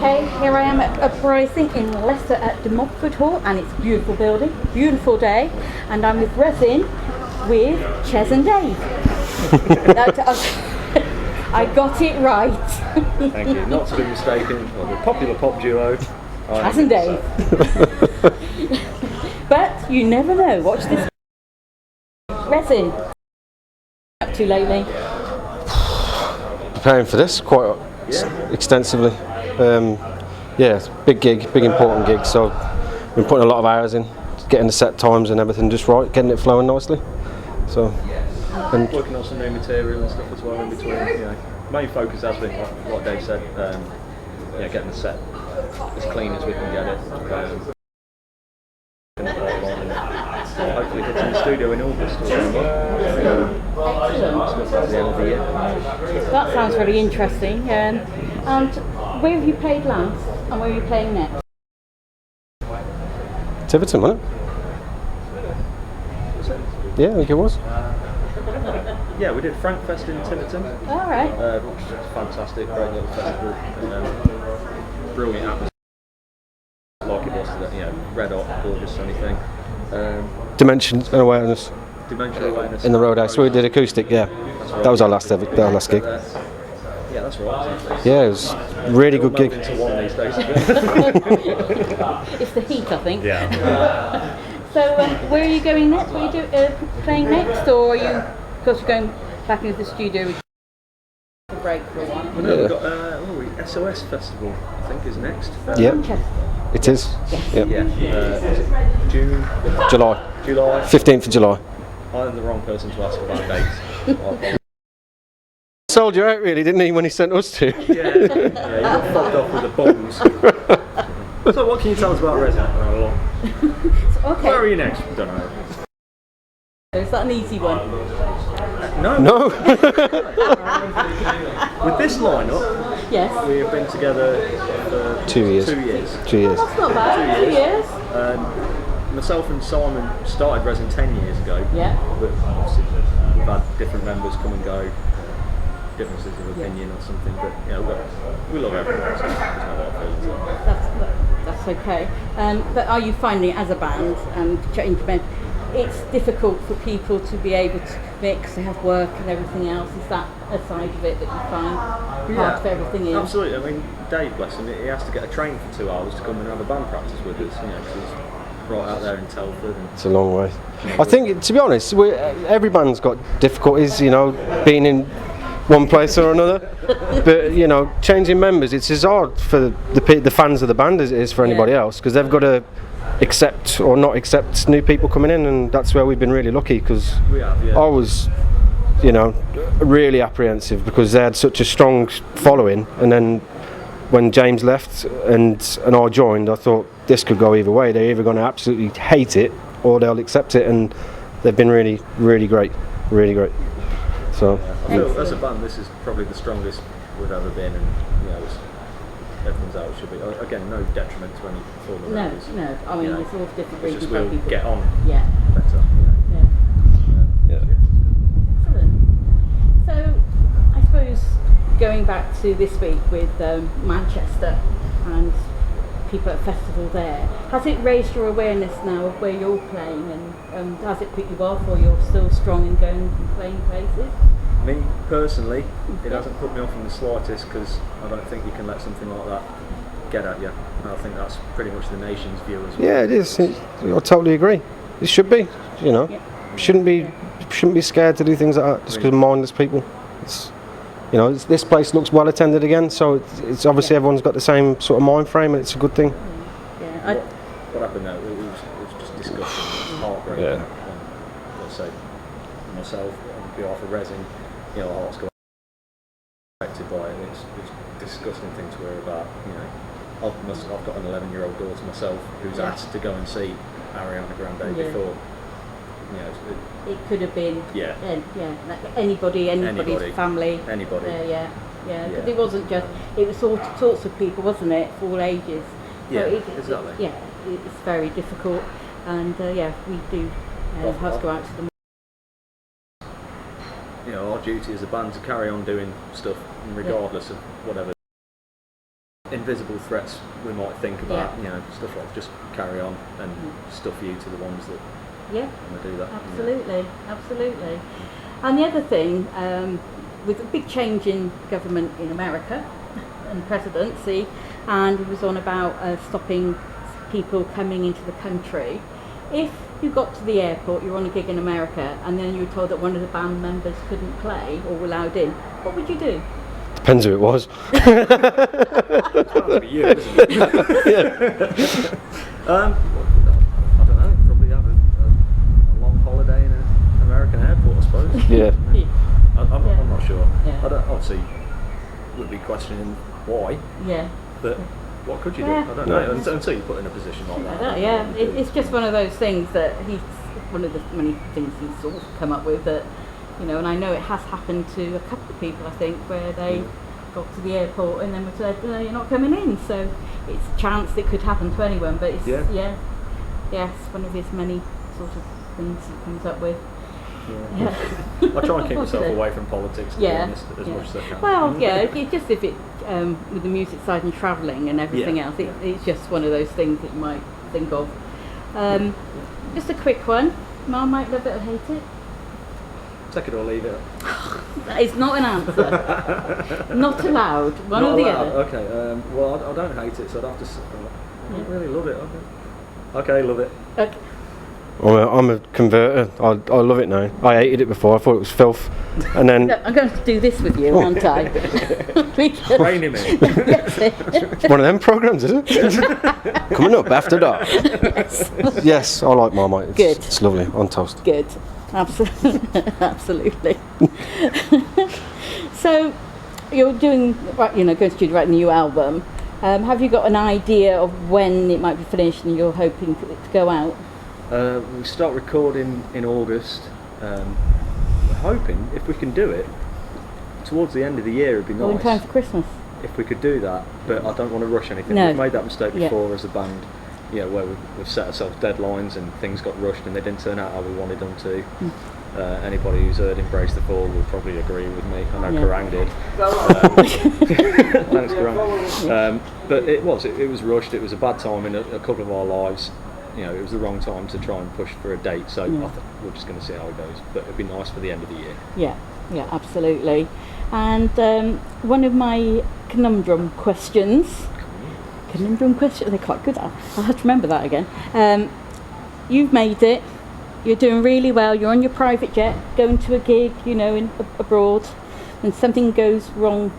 Okay, here I am at Uprising in Leicester at the Montfort Hall, and it's a beautiful building, beautiful day, and I'm with Resin with Ches and Dave. I got it right. Thank you. Not to be mistaken, the popular pop duo. Ches and Dave. But you never know. Watch this. Resin. Up to lately? Preparing for this quite extensively. Big gig, big important gig. So been putting a lot of hours in, getting the set times and everything just right, getting it flowing nicely. So and working on some new material and stuff as well in between. Main focus has been, like Dave said, getting the set as clean as we can get it. Hopefully get in the studio in August. Excellent. That sounds really interesting. And where have you played last, and where are you playing next? Tiverton, wasn't it? Yeah, I think it was. Yeah, we did Frankfest in Tiverton. All right. Which was fantastic, great little festival, brilliant atmosphere. Like it was, red hot, gorgeous, sunny thing. Dimension and awareness. Dimensional awareness. In the Roadhouse. We did acoustic, yeah. That was our last gig. Yeah, that's right. Yeah, it was a really good gig. Into one these days. It's the heat, I think. Yeah. So, where are you going next? What are you playing next, or are you, because you're going back into the studio with a break for a while? Well, no, we've got SOS Festival, I think, is next. Yeah, it is. Yes. Yep. Yeah. Is it June? July. 15th of July. I'm the wrong person to ask about dates. Sold you out, really, didn't he, when he sent us to? Yeah, you got fobbed off with the bombs. So, what can you tell us about Resin? Okay. Where are you next? Don't know. Is that an easy one? No. With this lineup, Yes. we have been together for 2 years. 2 years. 2 years. That's not bad. 2 years. Myself and Simon started Resin 10 years ago. Yeah. But obviously we've had different members come and go, differences of opinion or something. But we love everyone. So there's no hard feelings. That's okay. But are you finding it as a band and change band? It's difficult for people to be able to commit because they have work and everything else. Is that a side of it that you find part of everything in? Absolutely. I mean, Dave, bless him, he has to get a train for 2 hours to come and have a band practice with us. Because he's right out there in Telford. It's a long way. I think, to be honest, every band's got difficulties, being in one place or another. But changing members, it's as hard for the fans of the band as it is for anybody else, because they've got to accept or not accept new people coming in, and that's where we've been really lucky, because I was really apprehensive because they had such a strong following, and then when James left and I joined, I thought this could go either way. They're either going to absolutely hate it or they'll accept it, and they've been really, really great, really great. So as a band, this is probably the strongest we've ever been, and everyone's out. It should be, again, no detriment to any former members. No. I mean, there's all different reasons why people get on Yeah. better. Excellent. So, I suppose going back to this week with Manchester and people at festival there, has it raised your awareness now of where you're playing, and has it put you off, or you're still strong in going and playing places? Me personally, it hasn't put me off in the slightest, because I don't think you can let something like that get at you. And I think that's pretty much the nation's view as well. yeah, it is. I totally agree. It should be. Shouldn't be scared to do things like that just because of mindless people. This place looks well attended again, so it's obviously everyone's got the same sort of mind frame, and it's a good thing. What happened there? It was just disgusting. It was heartbreaking. Yeah. Let's say myself, on behalf of Resin, our hearts go affected by it. It's a disgusting thing to hear about. I've got an 11-year-old daughter myself who's asked to go and see Ariana Grande before. It could have been like anybody's family. Anybody. Because it wasn't just, it was all sorts of people, wasn't it, for all ages. Exactly. It's very difficult, and we do have to go out to them. Our duty as a band to carry on doing stuff regardless of whatever. invisible threats we might think about, Yeah. you know, stuff like just carry on and stuff you to the ones that Yeah, want to do that. absolutely, absolutely. And the other thing, with a big change in government in America and presidency, and it was on about stopping people coming into the country. If you got to the airport, you're on a gig in America, and then you were told that one of the band members couldn't play or were allowed in, what would you do? Depends who it was. Sounds like you, isn't it? I don't know. Probably have a long holiday in an American airport, I suppose. Yeah. I'm not sure. Yeah. I don't. Obviously, would be questioning why, Yeah. but what could you Yeah. do? I don't know. Until you're put in a position like that. Yeah, it's just one of those things that one of the many things he's sort of come up with that, you know, and I know it has happened to a couple of people, I think, where they got to the airport and then were said, no, you're not coming in. So it's a chance it could happen to anyone, but it's, it's one of his many sort of things he comes up with. Yeah. I try and keep myself away from politics, to be honest, as much as I can. Well, it's just if it, with the music side and travelling and everything else, it's just one of those things that you might think of. Just a quick one. Mum might love it or hate it. Take it or leave it. That is not an answer. Not allowed. One Not or the allowed. other. Okay. Well, I don't hate it, so I'd have to. I don't really love it. Okay, love it. Okay. I'm a converter. I love it now. I hated it before. I thought it was filth, and then Look, I'm going to do this with you, aren't I? Rein him in. it's one of them programs, is it? Coming up after dark. Yes, I like Marmite. Good. It's lovely on toast. Good. Absolutely. So you're doing, going to studio writing a new album. Have you got an idea of when it might be finished and you're hoping for it to go out? We start recording in August. We're hoping, if we can do it, towards the end of the year, it'd be Or in nice time for Christmas? if we could do that. But I don't want to rush anything. No. We've made that mistake Yeah. before as a band, where we've set ourselves deadlines and things got rushed and they didn't turn out how we wanted them to. Anybody who's heard Embrace the Fall will probably agree with me. I know Kerrang did. Thanks, Kerrang. But it was rushed. It was a bad time in a couple of our lives. It was the wrong time to try and push for a date. So I think we're just going to see how it goes. But it'd be nice for the end of the year. Yeah, absolutely. And one of my conundrum questions, they're quite good. I'll have to remember that again. You've made it. You're doing really well. You're on your private jet, going to a gig, abroad, and something goes wrong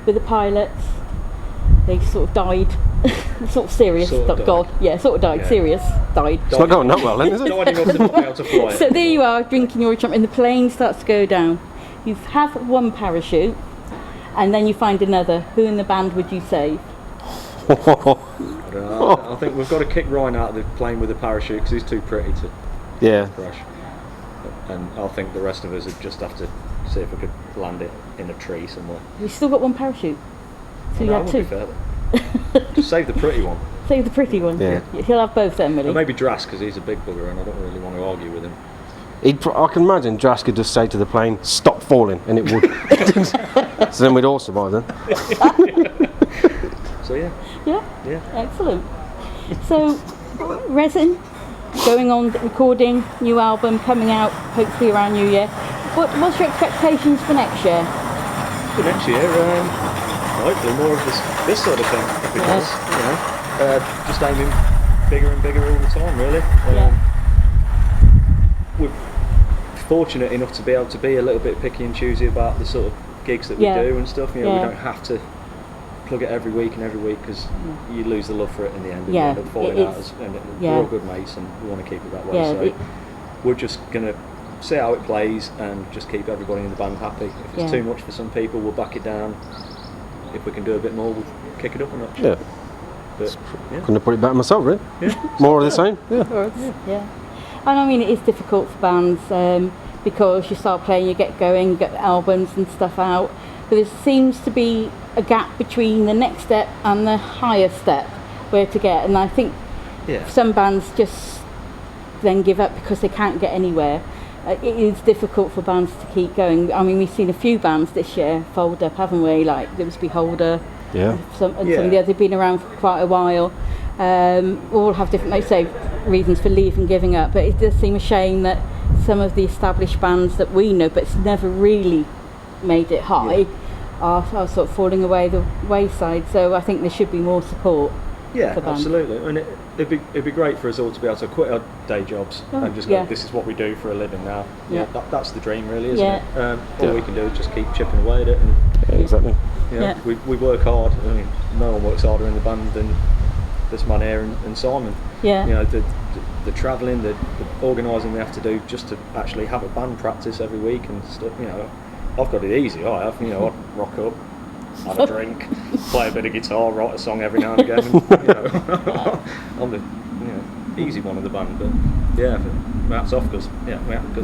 with the pilots. They sort of died. Sort of serious. Sort of God, sort of died. Yeah. Serious, died. It's not going that well, then, is it? Nobody wants to be able to fly it. So there you are, drinking your chum, and the plane starts to go down. You have one parachute, and then you find another. Who in the band would you save? I don't know. I think we've got to kick Ryan out of the plane with a parachute because he's too pretty to Yeah. crash. And I think the rest of us would just have to see if we could land it in a tree somewhere. You've still got one parachute, so you have that two. would be fair. Just save the pretty one. Save the pretty one. Yeah. He'll have both then, will he? Or maybe Drask because he's a big bugger and I don't really want to argue with him. I can imagine Drask could just say to the plane, "Stop falling," and it would. So then we'd all survive then. So Yeah. Excellent. So, Resin, going on recording, new album coming out hopefully around New Year. What's your expectations for next year? For next year, hopefully more of this sort of thing. Because, just aiming bigger and bigger all the time, really. We're fortunate enough to be able to be a little bit picky and choosy about the sort of gigs that we do and stuff. We don't have to plug it every week because you lose the love for it in the end and you end up falling out we're all good mates and we want to keep it that way. We're just going to see how it plays and just keep everybody in the band happy. If it's too much for some people, we'll back it down. If we can do a bit more, we'll kick it up a notch. Yeah. But, Couldn't have put it better myself, really. Yeah. More of the same. Yeah. And I mean, it is difficult for bands because you start playing, you get going, you get albums and stuff out, but there seems to be a gap between the next step and the higher step where to get. And I think some bands just then give up because they can't get anywhere. It is difficult for bands to keep going. I mean, we've seen a few bands this year fold up, haven't we? Like there was Beholder, Yeah. Some of the others have been around for quite a while. All have different, like you say, reasons for leaving, giving up. But it does seem a shame that some of the established bands that we know, but it's never really made it high, are sort of falling away the wayside. So I think there should be more support. Yeah, for bands. absolutely. I mean, it'd be great for us all to be able to quit our day jobs and just go, this is what we do for a living now. Yeah. That's the dream, really, isn't it? All Yeah. we can do is just keep chipping away at it. And, Exactly. we work hard. I mean, no one works harder in the band than this man here and Simon. Yeah. You know, the travelling, the organising we have to do just to actually have a band practice every week and stuff. You know, I've got it easy. I have. You know, I rock up, have a drink, play a bit of guitar, write a song every now and again. And, you know, I'm the easy one of the band. But yeah, hats off goes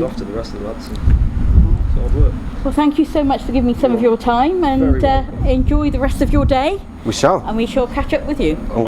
off to the rest of the lads. And it's hard work. Well, thank you so much for giving me some of your time, and Very welcome. enjoy the rest of your day. We shall. And we shall catch up with you.